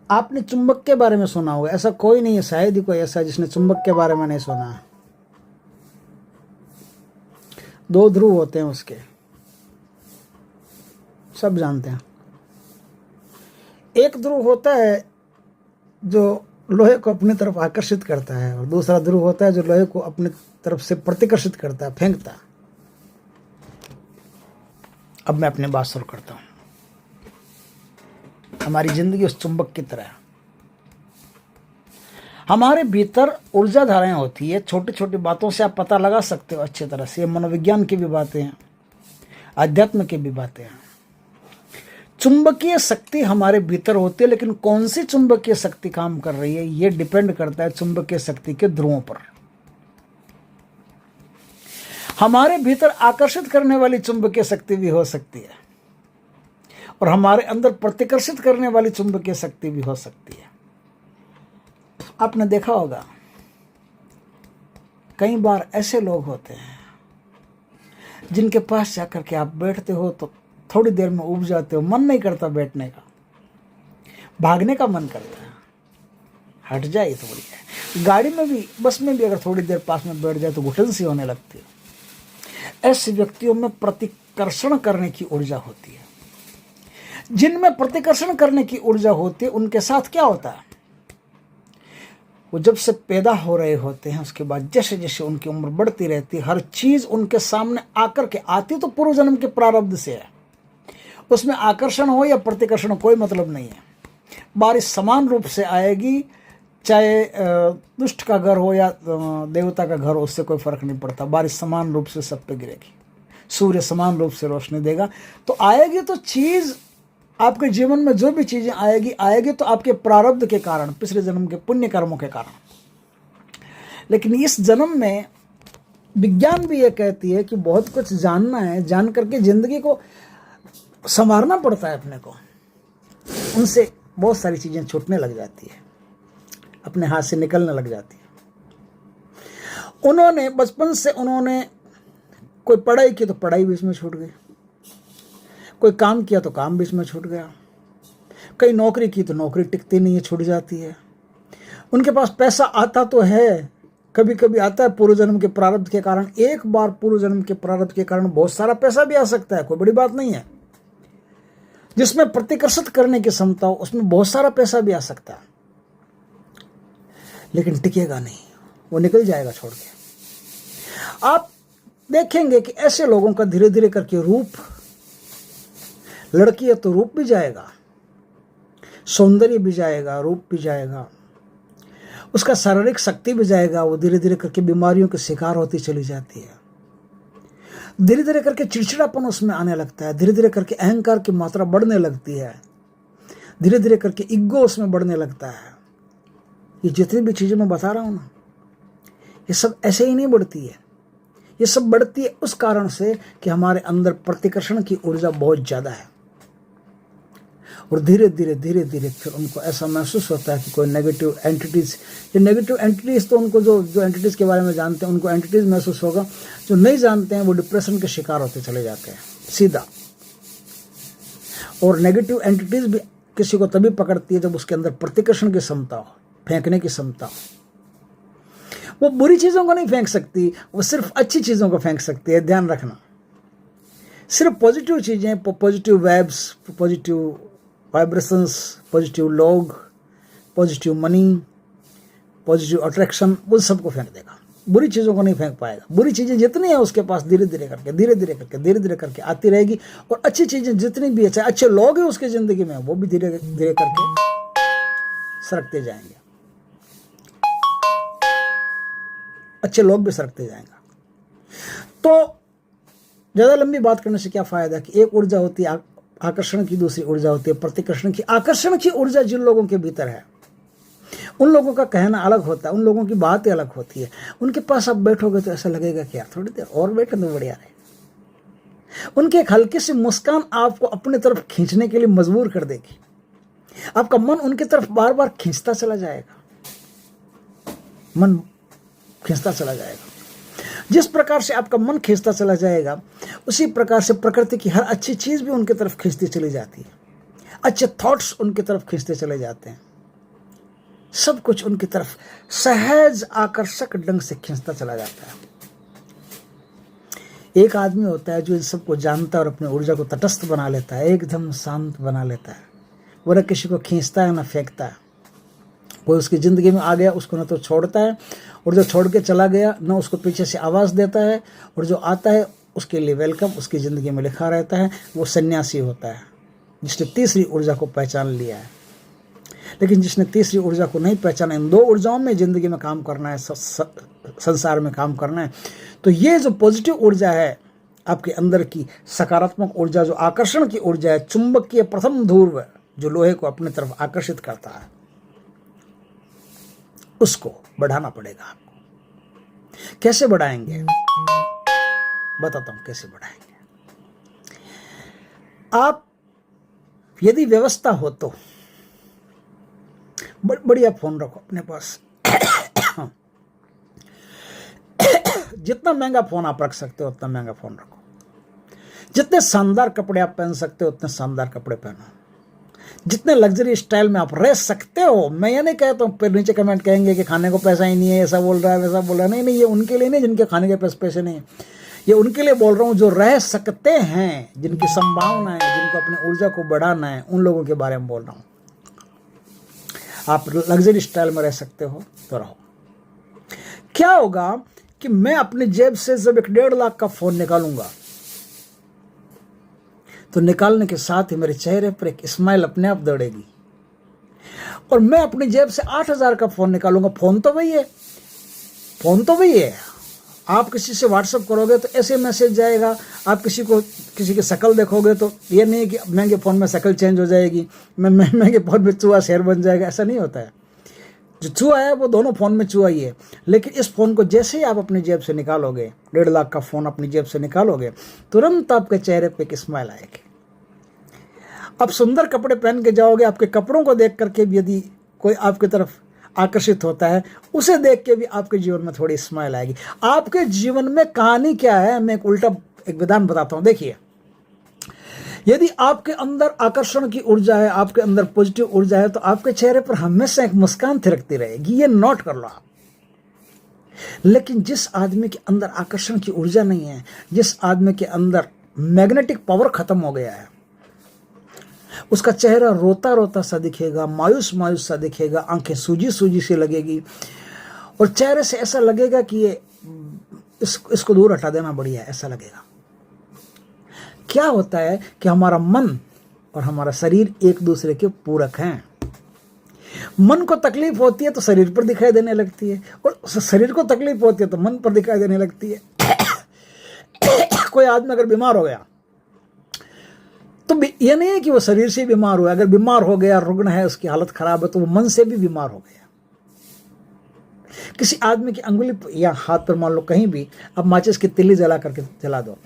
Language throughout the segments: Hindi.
आपने चुंबक के बारे में सुना होगा, ऐसा कोई नहीं है, शायद ही कोई ऐसा जिसने चुंबक के बारे में नहीं सुना है। 2 ध्रुव होते हैं उसके, सब जानते हैं। एक ध्रुव होता है जो लोहे को अपनी तरफ आकर्षित करता है, और दूसरा ध्रुव होता है जो लोहे को अपनी तरफ से प्रतिकर्षित करता है, फेंकता है। अब मैं अपनी बात शुरू करता हूं। हमारी जिंदगी उस चुंबक की तरह है। हमारे भीतर ऊर्जा धाराएं होती है। छोटी छोटी बातों से आप पता लगा सकते हो अच्छी तरह से। ये मनोविज्ञान की भी बातें हैं, अध्यात्म की भी बातें हैं। चुंबकीय शक्ति हमारे भीतर होती है, लेकिन कौन सी चुंबकीय शक्ति काम कर रही है ये डिपेंड करता है चुंबकीय शक्ति के ध्रुवों पर। हमारे भीतर आकर्षित करने वाली चुंबकीय शक्ति भी हो सकती है, और हमारे अंदर प्रतिकर्षित करने वाली चुंबकीय शक्ति भी हो सकती है। आपने देखा होगा कई बार ऐसे लोग होते हैं जिनके पास जाकर के आप बैठते हो तो थोड़ी देर में उब जाते हो, मन नहीं करता बैठने का, भागने का मन करता है, हट जाए तो बढ़िया है। गाड़ी में भी, बस में भी अगर थोड़ी देर पास में बैठ जाए तो घुटन सी होने लगती है। ऐसे व्यक्तियों में प्रतिकर्षण करने की ऊर्जा होती है। जिनमें प्रतिकर्षण करने की ऊर्जा होती है उनके साथ क्या होता है, वो जब से पैदा हो रहे होते हैं उसके बाद जैसे जैसे उनकी उम्र बढ़ती रहती है, हर चीज उनके सामने आकर के आती तो पूर्व जन्म के प्रारब्ध से है। उसमें आकर्षण हो या प्रतिकर्षण कोई मतलब नहीं है। बारिश समान रूप से आएगी, चाहे दुष्ट का घर हो या देवता का घर हो, उससे कोई फर्क नहीं पड़ता। बारिश समान रूप से सब पे गिरेगी, सूर्य समान रूप से रोशनी देगा। तो आएगी तो चीज आपके जीवन में जो भी चीजें आएगी तो आपके प्रारब्ध के कारण, पिछले जन्म के पुण्य कर्मों के कारण। लेकिन इस जन्म में विज्ञान भी ये कहती है कि बहुत कुछ जानना है, जान करके जिंदगी को संवारना पड़ता है अपने को। उनसे बहुत सारी चीजें छूटने लग जाती है, अपने हाथ से निकलने लग जाती है। उन्होंने बचपन से कोई पढ़ाई की तो पढ़ाई बीच में छूट गई, कोई काम किया तो काम बीच में छूट गया, कई नौकरी की तो नौकरी टिकती नहीं है, छूट जाती है। उनके पास पैसा आता तो है, कभी कभी आता है पूर्व जन्म के प्रारब्ध के कारण। एक बार पूर्व जन्म के प्रारब्ध के कारण बहुत सारा पैसा भी आ सकता है, कोई बड़ी बात नहीं है। जिसमें प्रतिकर्षित करने की क्षमता हो उसमें बहुत सारा पैसा भी आ सकता है, लेकिन टिकेगा नहीं, वो निकल जाएगा छोड़ के। आप देखेंगे कि ऐसे लोगों का धीरे धीरे करके रूप, लड़की है तो रूप भी जाएगा, सौंदर्य भी जाएगा, रूप भी जाएगा, उसका शारीरिक शक्ति भी जाएगा। वो धीरे धीरे करके बीमारियों के शिकार होती चली जाती है। धीरे धीरे करके चिड़चिड़ापन उसमें आने लगता है, धीरे धीरे करके अहंकार की मात्रा बढ़ने लगती है, धीरे धीरे करके ईगो उसमें बढ़ने लगता है। ये जितनी भी चीज़ें मैं बता रहा हूँ ना, ये सब ऐसे ही नहीं बढ़ती है। ये सब बढ़ती है उस कारण से कि हमारे अंदर प्रतिकर्षण की ऊर्जा बहुत ज़्यादा है, और धीरे धीरे फिर उनको ऐसा महसूस होता है कि कोई नेगेटिव एंटिटीज, ये नेगेटिव एंटिटीज तो उनको जो एंटिटीज के बारे में जानते हैं उनको एंटिटीज महसूस होगा, जो नहीं जानते हैं वो डिप्रेशन के शिकार होते चले जाते हैं सीधा। और नेगेटिव एंटिटीज भी किसी को तभी पकड़ती है जब उसके अंदर प्रतिकर्षण की क्षमता हो, फेंकने की क्षमता हो। वो बुरी चीज़ों को नहीं फेंक सकती, वो सिर्फ अच्छी चीज़ों को फेंक सकती है, ध्यान रखना। सिर्फ पॉजिटिव चीज़ें, positive vibes, positive vibrations, positive लोग, पॉजिटिव मनी, पॉजिटिव अट्रैक्शन, उन सबको फेंक देगा, बुरी चीज़ों को नहीं फेंक पाएगा। बुरी चीज़ें जितनी है उसके पास धीरे धीरे करके आती रहेगी, और अच्छी चीज़ें जितनी भी है, चाहे अच्छे लोग हैं उसकी ज़िंदगी में, वो भी धीरे धीरे करके सरकते जाएंगे, अच्छे लोग भी सरकते जाएंगे। तो ज़्यादा लंबी बात करने से क्या फ़ायदा कि एक ऊर्जा होती है आकर्षण की, दूसरी ऊर्जा होती है प्रतिकर्षण की। आकर्षण की ऊर्जा जिन लोगों के भीतर है उन लोगों का कहना अलग होता है, उन लोगों की बातें अलग होती है। उनके पास आप बैठोगे तो ऐसा लगेगा कि यार थोड़ी देर और बैठे तो बढ़िया रहे। उनकी एक हल्की सी मुस्कान आपको अपनी तरफ खींचने के लिए मजबूर कर देगी। आपका मन उनकी तरफ बार बार खींचता चला जाएगा, मन खींचता चला जाएगा। जिस प्रकार से आपका मन खींचता चला जाएगा उसी प्रकार से प्रकृति की हर अच्छी चीज़ भी उनकी तरफ खींचती चली जाती है, अच्छे थॉट्स उनकी तरफ खींचते चले जाते हैं। सब कुछ उनकी तरफ सहज आकर्षक ढंग से खींचता चला जाता है। एक आदमी होता है जो इन सबको जानता है और अपनी ऊर्जा को तटस्थ बना लेता है, एकदम शांत बना लेता है। वो न किसी को खींचता है न फेंकता है। कोई उसकी ज़िंदगी में आ गया उसको न तो छोड़ता है, और जो छोड़ के चला गया न उसको पीछे से आवाज़ देता है, और जो आता है उसके लिए वेलकम उसकी ज़िंदगी में लिखा रहता है। वो सन्यासी होता है जिसने तीसरी ऊर्जा को पहचान लिया है। लेकिन जिसने तीसरी ऊर्जा को नहीं पहचाना, इन दो ऊर्जाओं में ज़िंदगी में काम करना है, संसार में काम करना है, तो ये जो पॉजिटिव ऊर्जा है आपके अंदर की, सकारात्मक ऊर्जा, जो आकर्षण की ऊर्जा है, चुंबकीय प्रथम ध्रुव जो लोहे को अपनी तरफ आकर्षित करता है, उसको बढ़ाना पड़ेगा आपको। कैसे बढ़ाएंगे? बताता हूं कैसे बढ़ाएंगे। आप यदि व्यवस्था हो तो बढ़िया फोन रखो अपने पास। जितना महंगा फोन आप रख सकते हो उतना महंगा फोन रखो। जितने शानदार कपड़े आप पहन सकते हो उतने शानदार कपड़े पहनो। जितने लग्जरी स्टाइल में आप रह सकते हो, मैं ये नहीं कहता हूँ फिर नीचे कमेंट कहेंगे कि खाने को पैसा ही नहीं है, ऐसा बोल रहा है वैसा बोल रहा है। नहीं नहीं, ये उनके लिए नहीं जिनके खाने के पैसे नहीं है, ये उनके लिए बोल रहा हूँ जो रह सकते हैं, जिनकी संभावना है, जिनको अपनी ऊर्जा को बढ़ाना है, उन लोगों के बारे में बोल रहा हूँ। आप लग्जरी स्टाइल में रह सकते हो तो रहो। क्या होगा कि मैं अपनी जेब से जब एक 1.5 लाख का फोन निकालूंगा तो निकालने के साथ ही मेरे चेहरे पर एक स्माइल अपने आप दौड़ेगी। और मैं अपनी जेब से 8,000 का फोन निकालूंगा, फोन तो वही है, फोन तो वही है। आप किसी से व्हाट्सअप करोगे तो ऐसे मैसेज जाएगा, आप किसी की शक्ल देखोगे तो ये नहीं कि महंगे फ़ोन में शक्ल चेंज हो जाएगी, महंगे फ़ोन में चूहा शेर बन जाएगा, ऐसा नहीं होता है। जो चूहा है वो दोनों फ़ोन में चूहा ही है। लेकिन इस फ़ोन को जैसे ही आप अपनी जेब से निकालोगे, 1.5 लाख का फ़ोन अपनी जेब से निकालोगे, तुरंत आपके चेहरे पे एक स्माइल आएगी। आप सुंदर कपड़े पहन के जाओगे, आपके कपड़ों को देख करके भी यदि कोई आपकी तरफ आकर्षित होता है, उसे देख के भी आपके जीवन में थोड़ी स्माइल आएगी। आपके जीवन में कहानी क्या है, मैं एक विधान बताता हूँ। देखिए, यदि आपके अंदर आकर्षण की ऊर्जा है, आपके अंदर पॉजिटिव ऊर्जा है, तो आपके चेहरे पर हमेशा एक मुस्कान थिरकती रहेगी। ये नोट कर लो आप। लेकिन जिस आदमी के अंदर आकर्षण की ऊर्जा नहीं है, जिस आदमी के अंदर मैग्नेटिक पावर खत्म हो गया है, उसका चेहरा रोता रोता सा दिखेगा, मायूस मायूस सा दिखेगा, आंखें सूजी सूजी सी लगेगी, और चेहरे से ऐसा लगेगा कि इसको दूर हटा देना बढ़िया है, ऐसा लगेगा। क्या होता है कि हमारा मन और हमारा शरीर एक दूसरे के पूरक हैं। मन को तकलीफ होती है तो शरीर पर दिखाई देने लगती है, और शरीर को तकलीफ होती है तो मन पर दिखाई देने लगती है। कोई आदमी अगर बीमार हो गया तो ये नहीं है कि वो शरीर से बीमार हुआ, अगर बीमार हो गया, रुग्ण है, उसकी हालत खराब है, तो वो मन से भी बीमार हो गया। किसी आदमी की अंगुली या हाथ पर मान लो कहीं भी आप माचिस की तिल्ली जला करके जला दो,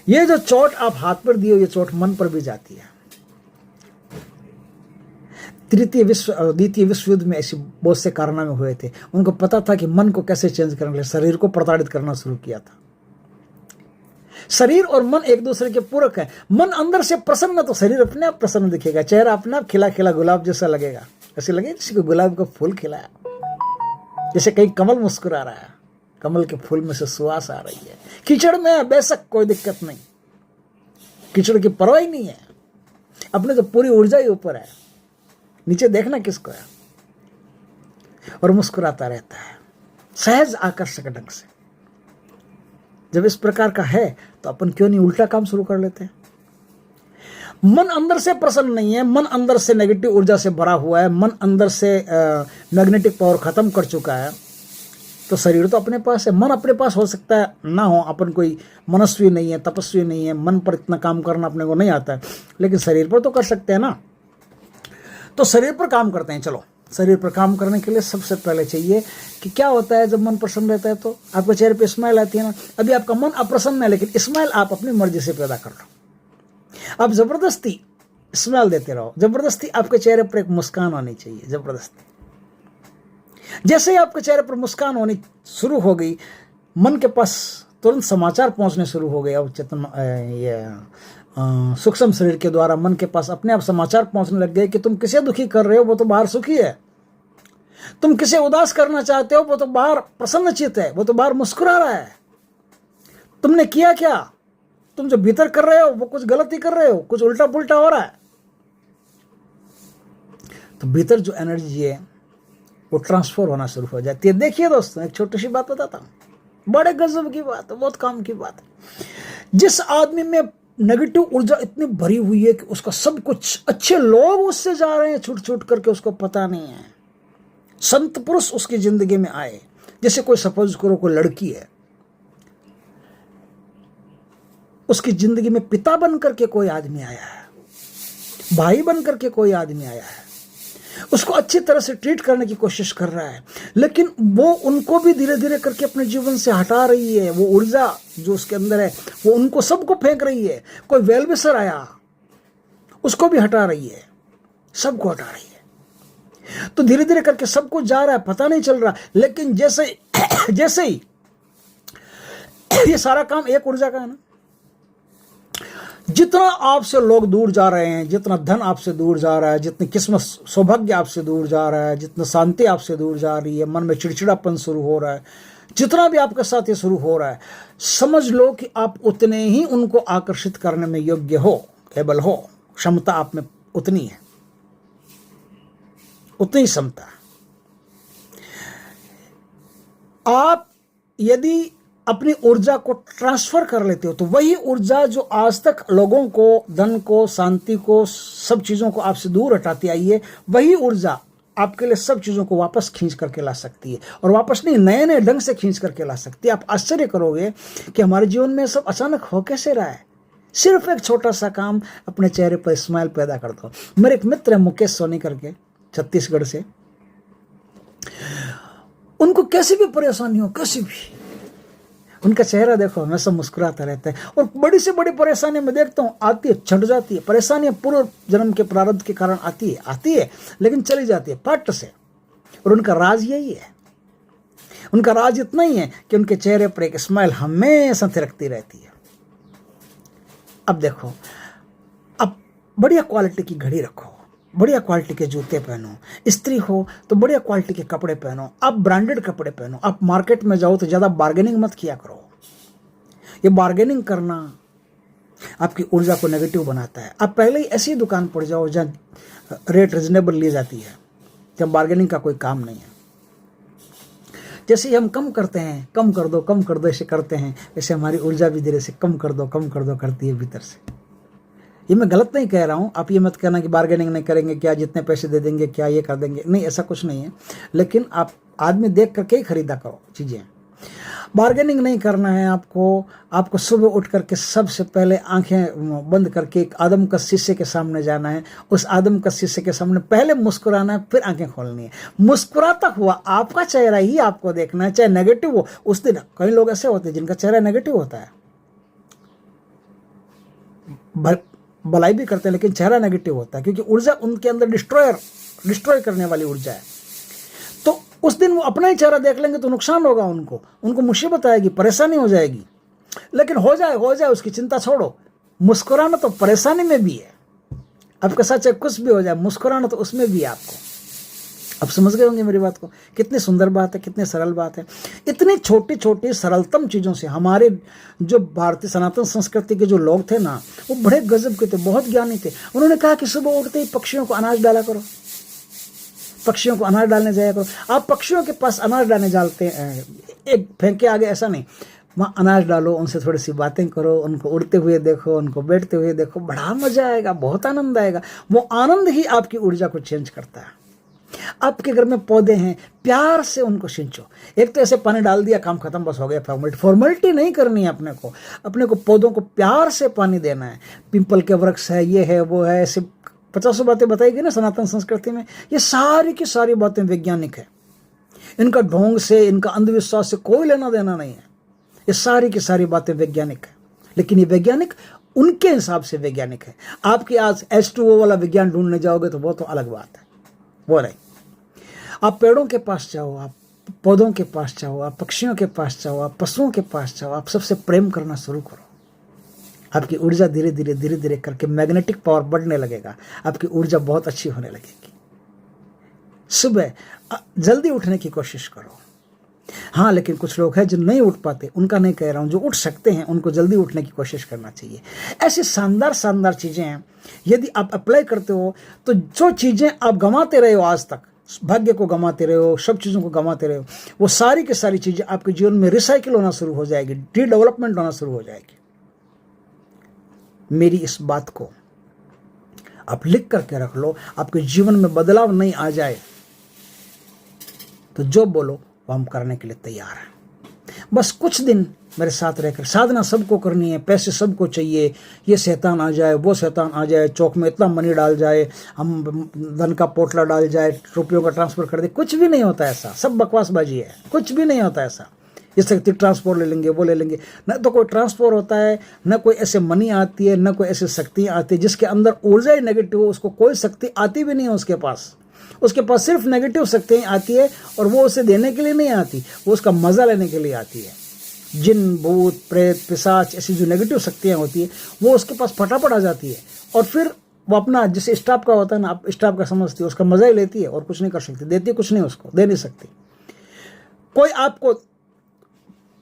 ये जो चोट आप हाथ पर दिए, ये चोट मन पर भी जाती है। द्वितीय विश्व युद्ध में ऐसे बहुत से कारनामे हुए थे। उनको पता था कि मन को कैसे चेंज करने के लिए शरीर को प्रताड़ित करना शुरू किया था। शरीर और मन एक दूसरे के पूरक है। मन अंदर से प्रसन्न तो शरीर अपने आप प्रसन्न दिखेगा, चेहरा अपने आप खिला खिला गुलाब जैसा लगेगा। ऐसे लगे जैसे गुलाब का फूल खिला है, जैसे कहीं कमल मुस्कुरा रहा है, कमल के फूल में से सुवास आ रही है। कीचड़ में है बेशक, कोई दिक्कत नहीं, कीचड़ की परवाह ही नहीं है, अपने तो पूरी ऊर्जा ही ऊपर है, नीचे देखना किसको है, और मुस्कुराता रहता है सहज आकर्षक ढंग से। जब इस प्रकार का है तो अपन क्यों नहीं उल्टा काम शुरू कर लेते हैं। मन अंदर से प्रसन्न नहीं है, मन अंदर से नेगेटिव ऊर्जा से भरा हुआ है, मन अंदर से मैग्नेटिक पावर खत्म कर चुका है, तो शरीर तो अपने पास है। मन अपने पास हो सकता है ना हो, अपन कोई मनस्वी नहीं है, तपस्वी नहीं है, मन पर इतना काम करना अपने को नहीं आता है, लेकिन शरीर पर तो कर सकते हैं ना। तो शरीर पर काम करते हैं। चलो, शरीर पर काम करने के लिए सबसे पहले चाहिए कि क्या होता है जब मन प्रसन्न रहता है तो आपके चेहरे पे स्माइल आती है ना। अभी आपका मन अप्रसन्न है, लेकिन स्माइल आप अपनी मर्जी से पैदा कर लो। आप जबरदस्ती स्माइल देते रहो, जबरदस्ती आपके चेहरे पर एक मुस्कान आनी चाहिए, जबरदस्ती। जैसे ही आपके चेहरे पर मुस्कान होनी शुरू हो गई, मन के पास तुरंत समाचार पहुंचने शुरू हो गए। अब चेतन सूक्ष्म शरीर के द्वारा मन के पास अपने आप समाचार पहुंचने लग गए कि तुम किसे दुखी कर रहे हो, वो तो बाहर सुखी है। तुम किसे उदास करना चाहते हो, वो तो बाहर प्रसन्नचित्त है, वो तो बाहर मुस्कुरा रहा है। तुमने किया क्या? तुम जो भीतर कर रहे हो वो कुछ गलती कर रहे हो, कुछ उल्टा पुल्टा हो रहा है। तो भीतर जो एनर्जी है वो ट्रांसफर होना शुरू हो जाती है। देखिए दोस्तों, एक छोटी सी बात बताता हूँ, बड़े गजब की बात है, बहुत काम की बात है। जिस आदमी में नेगेटिव ऊर्जा इतनी भरी हुई है कि उसका सब कुछ, अच्छे लोग उससे जा रहे हैं छूट छूट करके, उसको पता नहीं है। संत पुरुष उसकी जिंदगी में आए, जैसे कोई सपोज करो कोई लड़की है, उसकी जिंदगी में पिता बन करके कोई आदमी आया है, भाई बन करके कोई आदमी आया है, उसको अच्छी तरह से ट्रीट करने की कोशिश कर रहा है, लेकिन वो उनको भी धीरे धीरे करके अपने जीवन से हटा रही है। वो ऊर्जा जो उसके अंदर है वो उनको सबको फेंक रही है। कोई वेलविशर आया, उसको भी हटा रही है, सबको हटा रही है। तो धीरे धीरे करके सब कुछ जा रहा है, पता नहीं चल रहा। लेकिन जैसे जैसे ही ये सारा काम एक ऊर्जा का है ना, जितना आपसे लोग दूर जा रहे हैं, जितना धन आपसे दूर जा रहा है, जितनी किस्मत सौभाग्य आपसे दूर जा रहा है, जितना शांति आपसे दूर जा रही है, मन में चिड़चिड़ापन शुरू हो रहा है, जितना भी आपके साथ ये शुरू हो रहा है, समझ लो कि आप उतने ही उनको आकर्षित करने में योग्य हो, एबल हो। क्षमता आप में उतनी है, उतनी क्षमता। आप यदि अपनी ऊर्जा को ट्रांसफर कर लेते हो तो वही ऊर्जा जो आज तक लोगों को, धन को, शांति को, सब चीज़ों को आपसे दूर हटाती आई है, वही ऊर्जा आपके लिए सब चीज़ों को वापस खींच करके ला सकती है। और वापस नहीं, नए नए ढंग से खींच करके ला सकती है। आप आश्चर्य करोगे कि हमारे जीवन में सब अचानक हो कैसे रहा है। सिर्फ एक छोटा सा काम, अपने चेहरे पर स्माइल पैदा कर दो। मेरे एक मित्र है मुकेश सोनी करके, छत्तीसगढ़ से, उनको कैसी भी परेशानी हो, कैसी भी, उनका चेहरा देखो हमेशा मुस्कुराता रहता है। और बड़ी से बड़ी परेशानी मैं देखता हूँ आती है, छट जाती है। परेशानियाँ पूर्व जन्म के प्रारब्ध के कारण आती है लेकिन चली जाती है पट से। और उनका राज यही है, उनका राज इतना ही है कि उनके चेहरे पर एक स्माइल हमेशा थिरकती रहती है। अब देखो, अब बढ़िया क्वालिटी की घड़ी रखो, बढ़िया क्वालिटी के जूते पहनो, स्त्री हो तो बढ़िया क्वालिटी के कपड़े पहनो, आप ब्रांडेड कपड़े पहनो। आप मार्केट में जाओ तो ज़्यादा बार्गेनिंग मत किया करो। ये बार्गेनिंग करना आपकी ऊर्जा को नेगेटिव बनाता है। आप पहले ही ऐसी दुकान पर जाओ जहाँ रेट रिजनेबल ली जाती है, जहाँ बार्गेनिंग का कोई काम नहीं है। जैसे ही हम कम करते हैं, कम कर दो ऐसे करते हैं, वैसे हमारी ऊर्जा भी धीरे से कम कर दो करती है भीतर से। ये मैं गलत नहीं कह रहा हूँ, आप ये मत कहना कि बार्गेनिंग नहीं करेंगे क्या, जितने पैसे दे देंगे क्या, ये कर देंगे, नहीं, ऐसा कुछ नहीं है। लेकिन आप आदमी देख करके ही खरीदा करो चीज़ें। बार्गेनिंग नहीं करना है आपको सुबह उठ करके सबसे पहले आंखें बंद करके एक आदम का शीशे के सामने जाना है। उस आदम का शीशे के सामने पहले मुस्कुराना है, फिर आंखें खोलनी है। मुस्कुराता हुआ आपका चेहरा ही आपको देखना है, चाहे नेगेटिव हो। उस दिन कई लोग ऐसे होते हैं जिनका चेहरा नेगेटिव होता है, भलाई भी करते हैं लेकिन चेहरा नेगेटिव होता है, क्योंकि ऊर्जा उनके अंदर डिस्ट्रॉय करने वाली ऊर्जा है। तो उस दिन वो अपना ही चेहरा देख लेंगे तो नुकसान होगा, उनको मुसीबत आएगी, परेशानी हो जाएगी। लेकिन हो जाए उसकी चिंता छोड़ो। मुस्कुराना तो परेशानी में भी है, आपके साथ चाहे कुछ भी हो जाए, मुस्कुराना तो उसमें भी है आपको। अब समझ गए होंगे मेरी बात को। कितनी सुंदर बात है, कितनी सरल बात है। इतनी छोटी छोटी सरलतम चीज़ों से हमारे जो भारतीय सनातन संस्कृति के जो लोग थे ना, वो बड़े गजब के थे, बहुत ज्ञानी थे। उन्होंने कहा कि सुबह उठते ही पक्षियों को अनाज डाला करो, पक्षियों को अनाज डालने जाया करो। आप पक्षियों के पास अनाज डालने जाते हैं, एक फेंक के आगे, ऐसा नहीं, वहाँ अनाज डालो, उनसे थोड़ी सी बातें करो, उनको उड़ते हुए देखो, उनको बैठते हुए देखो, बड़ा मजा आएगा, बहुत आनंद आएगा। वो आनंद ही आपकी ऊर्जा को चेंज करता है। आपके घर में पौधे हैं, प्यार से उनको सिंचो। एक तो ऐसे पानी डाल दिया, काम खत्म, बस हो गया। फॉर्मेलिटी नहीं करनी है अपने को पौधों को प्यार से पानी देना है। पिंपल के वृक्ष है, ये है, वो है, ऐसे 50 बातें बताई गई ना सनातन संस्कृति में। ये सारी की सारी बातें वैज्ञानिक है, इनका ढोंग से, इनका अंधविश्वास से कोई लेना देना नहीं है। ये सारी की सारी बातें वैज्ञानिक है, लेकिन ये वैज्ञानिक उनके हिसाब से वैज्ञानिक है। आपकी आज H2O वाला विज्ञान ढूंढने जाओगे तो वो तो अलग बात है, वो नहीं। आप पेड़ों के पास जाओ, आप पौधों के पास जाओ, आप पक्षियों के पास जाओ, आप पशुओं के पास जाओ, आप सबसे प्रेम करना शुरू करो। आपकी ऊर्जा धीरे धीरे करके मैग्नेटिक पावर बढ़ने लगेगा, आपकी ऊर्जा बहुत अच्छी होने लगेगी। सुबह जल्दी उठने की कोशिश करो। हाँ, लेकिन कुछ लोग हैं जो नहीं उठ पाते, उनका नहीं कह रहा हूँ, जो उठ सकते हैं उनको जल्दी उठने की कोशिश करना चाहिए। ऐसी शानदार शानदार चीज़ें हैं, यदि आप अप्लाई करते हो तो जो चीज़ें आप गंवाते रहे हो आज तक, भाग्य को गंवाते रहे हो, सब चीज़ों को गंवाते रहे हो, वो सारी की सारी चीज़ें आपके जीवन में रिसाइकिल होना शुरू हो जाएगी, रीडेवलपमेंट होना शुरू हो जाएगी। मेरी इस बात को आप लिख करके रख लो। आपके जीवन में बदलाव नहीं आ जाए तो जो बोलो वो हम करने के लिए तैयार हैं। बस कुछ दिन मेरे साथ रहकर, साधना सबको करनी है, पैसे सबको चाहिए, ये शैतान आ जाए, वो शैतान आ जाए, चौक में इतना मनी डाल जाए, हम धन का पोटला डाल जाए, रुपयों का ट्रांसफर कर दे, कुछ भी नहीं होता ऐसा, सब बकवासबाजी है, कुछ भी नहीं होता ऐसा। ये शक्ति ट्रांसफर ले लेंगे, वो ले लेंगे, न तो कोई ट्रांसफर होता है, न कोई ऐसे मनी आती है, न कोई ऐसी शक्ति आती है। जिसके अंदर ऊर्जा ही नेगेटिव हो, उसको कोई शक्ति आती भी नहीं है उसके पास सिर्फ नेगेटिव शक्तियाँ आती है, और वो उसे देने के लिए नहीं आती, वो उसका मजा लेने के लिए आती है। जिन, भूत, प्रेत, पिशाच, ऐसी जो नेगेटिव शक्तियाँ होती है वो उसके पास फटाफट आ जाती है, और फिर वो अपना, जैसे स्टाफ का होता है ना, आप स्टाफ का समझती है, उसका मजा ही लेती है और कुछ नहीं कर सकती, देती कुछ नहीं, उसको दे नहीं सकती। कोई आपको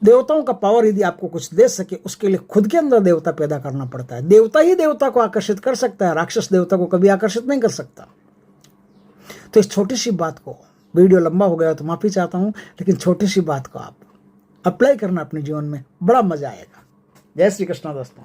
देवताओं का पावर यदि आपको कुछ दे सके, उसके लिए खुद के अंदर देवता पैदा करना पड़ता है। देवता ही देवता को आकर्षित कर सकता है, राक्षस देवता को कभी आकर्षित नहीं कर सकता। तो इस छोटी सी बात को, वीडियो लंबा हो गया तो माफ़ी चाहता हूँ, लेकिन छोटी सी बात को आप अप्लाई करना अपने जीवन में, बड़ा मजा आएगा। जय श्री कृष्ण दोस्तों।